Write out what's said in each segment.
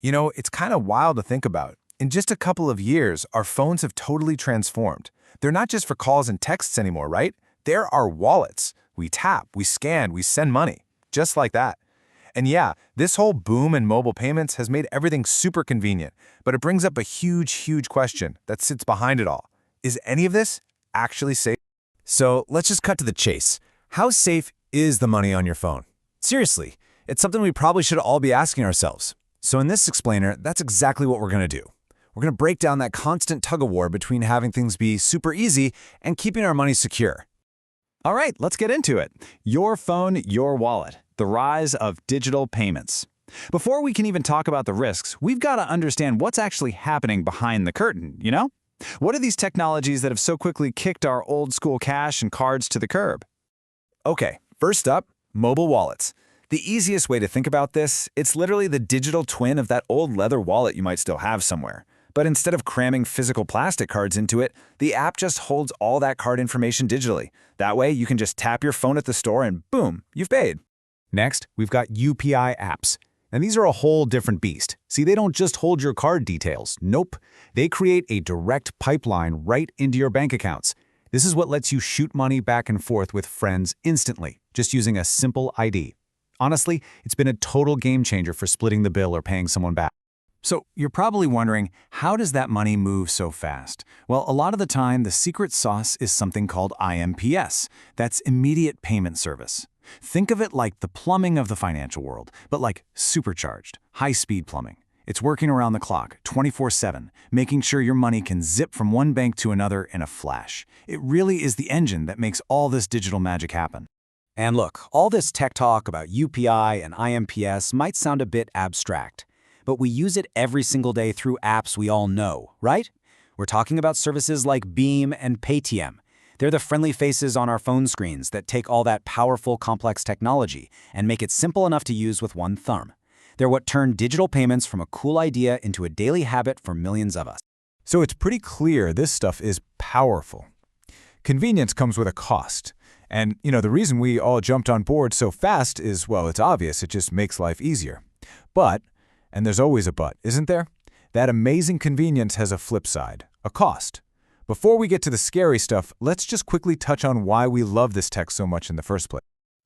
You know, it's kind of wild to think about. In just a couple of years, our phones have totally transformed. They're not just for calls and texts anymore, right? They're our wallets. We tap, we scan, we send money. Just like that. And yeah, this whole boom in mobile payments has made everything super convenient, but it brings up a huge question that sits behind it all. Is any of this actually safe? So let's just cut to the chase. How safe is the money on your phone? Seriously, it's something we probably should all be asking ourselves. So in this explainer, that's exactly what we're going to do. We're going to break down that constant tug-of-war between having things be super easy and keeping our money secure. All right, let's get into it. Your phone, your wallet. The rise of digital payments. Before we can even talk about the risks, we've got to understand what's actually happening behind the curtain, you know? What are these technologies that have so quickly kicked our old-school cash and cards to the curb? Okay, first up, mobile wallets. The easiest way to think about this, it's literally the digital twin of that old leather wallet you might still have somewhere. But instead of cramming physical plastic cards into it, the app just holds all that card information digitally. That way, you can just tap your phone at the store and boom, you've paid. Next, we've got UPI apps. And these are a whole different beast. See, they don't just hold your card details. Nope. They create a direct pipeline right into your bank accounts. This is what lets you shoot money back and forth with friends instantly, just using a simple ID. Honestly, it's been a total game changer for splitting the bill or paying someone back. So you're probably wondering, how does that money move so fast? Well, a lot of the time, the secret sauce is something called IMPS. That's immediate payment service. Think of it like the plumbing of the financial world, but like supercharged, high-speed plumbing. It's working around the clock, 24/7, making sure your money can zip from one bank to another in a flash. It really is the engine that makes all this digital magic happen. And look, all this tech talk about UPI and IMPS might sound a bit abstract, but we use it every single day through apps we all know, right? We're talking about services like Beam and Paytm. They're the friendly faces on our phone screens that take all that powerful, complex technology and make it simple enough to use with one thumb. They're what turned digital payments from a cool idea into a daily habit for millions of us. So it's pretty clear this stuff is powerful. Convenience comes with a cost. And, you know, the reason we all jumped on board so fast is, well, it's obvious. It just makes life easier. But, and there's always a but, isn't there? That amazing convenience has a flip side, a cost. Before we get to the scary stuff, let's just quickly touch on why we love this tech so much in the first place.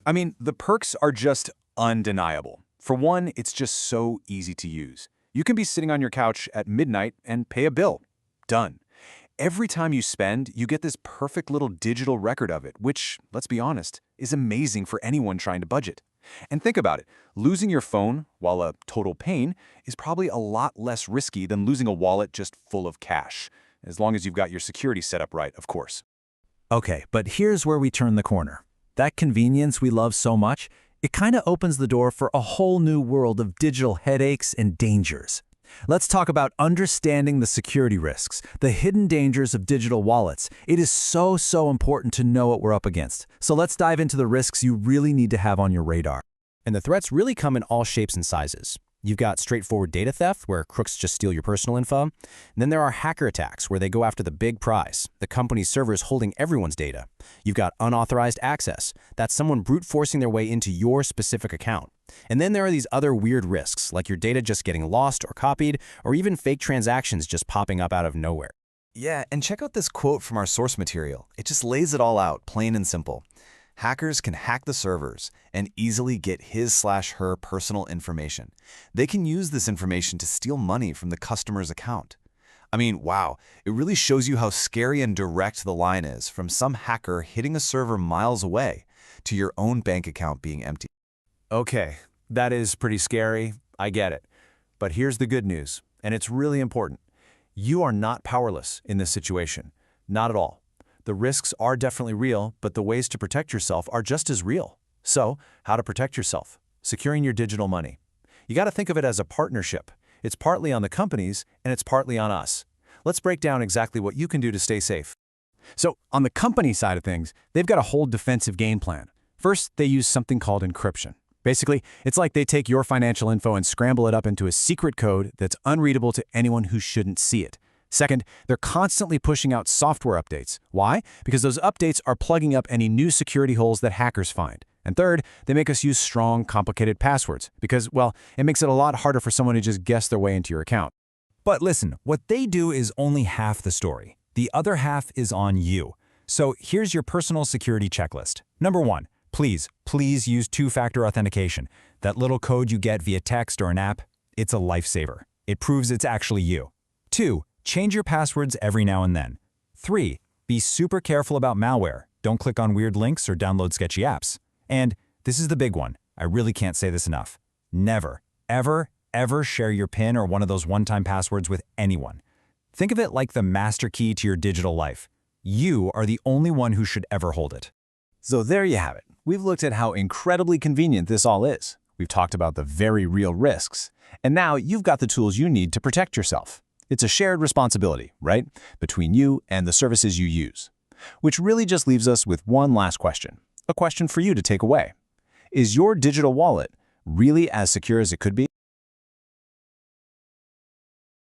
I mean, the perks are just undeniable. For one, it's just so easy to use. You can be sitting on your couch at midnight and pay a bill. Done. Every time you spend, you get this perfect little digital record of it, which, let's be honest, is amazing for anyone trying to budget. And think about it, losing your phone, while a total pain, is probably a lot less risky than losing a wallet just full of cash. As long as you've got your security set up right, of course. Okay, but here's where we turn the corner. That convenience we love so much, it kind of opens the door for a whole new world of digital headaches and dangers. Let's talk about understanding the security risks, the hidden dangers of digital wallets. It is so important to know what we're up against. So let's dive into the risks you really need to have on your radar. And the threats really come in all shapes and sizes. You've got straightforward data theft, where crooks just steal your personal info. And then there are hacker attacks, where they go after the big prize, the company's servers holding everyone's data. You've got unauthorized access. That's someone brute forcing their way into your specific account. And then there are these other weird risks, like your data just getting lost or copied, or even fake transactions just popping up out of nowhere. Yeah, and check out this quote from our source material. It just lays it all out, plain and simple. Hackers can hack the servers and easily get his/her personal information. They can use this information to steal money from the customer's account. I mean, wow, it really shows you how scary and direct the line is from some hacker hitting a server miles away to your own bank account being empty. Okay, that is pretty scary. I get it. But here's the good news, and it's really important. You are not powerless in this situation. Not at all. The risks are definitely real, but the ways to protect yourself are just as real. So, how to protect yourself? Securing your digital money. You got to think of it as a partnership. It's partly on the companies, and it's partly on us. Let's break down exactly what you can do to stay safe. So, on the company side of things, they've got a whole defensive game plan. First, they use something called encryption. Basically, it's like they take your financial info and scramble it up into a secret code that's unreadable to anyone who shouldn't see it. Second, they're constantly pushing out software updates. Why? Because those updates are plugging up any new security holes that hackers find. And third, they make us use strong, complicated passwords because, well, it makes it a lot harder for someone to just guess their way into your account. But listen, what they do is only half the story. The other half is on you. So here's your personal security checklist. Number 1, please use two-factor authentication. That little code you get via text or an app, it's a lifesaver. It proves it's actually you. 2, change your passwords every now and then. 3, be super careful about malware. Don't click on weird links or download sketchy apps. And this is the big one. I really can't say this enough. Never, ever share your PIN or one of those one-time passwords with anyone. Think of it like the master key to your digital life. You are the only one who should ever hold it. So there you have it. We've looked at how incredibly convenient this all is. We've talked about the very real risks. And now you've got the tools you need to protect yourself. It's a shared responsibility, right? Between you and the services you use. Which really just leaves us with one last question. A question for you to take away. Is your digital wallet really as secure as it could be?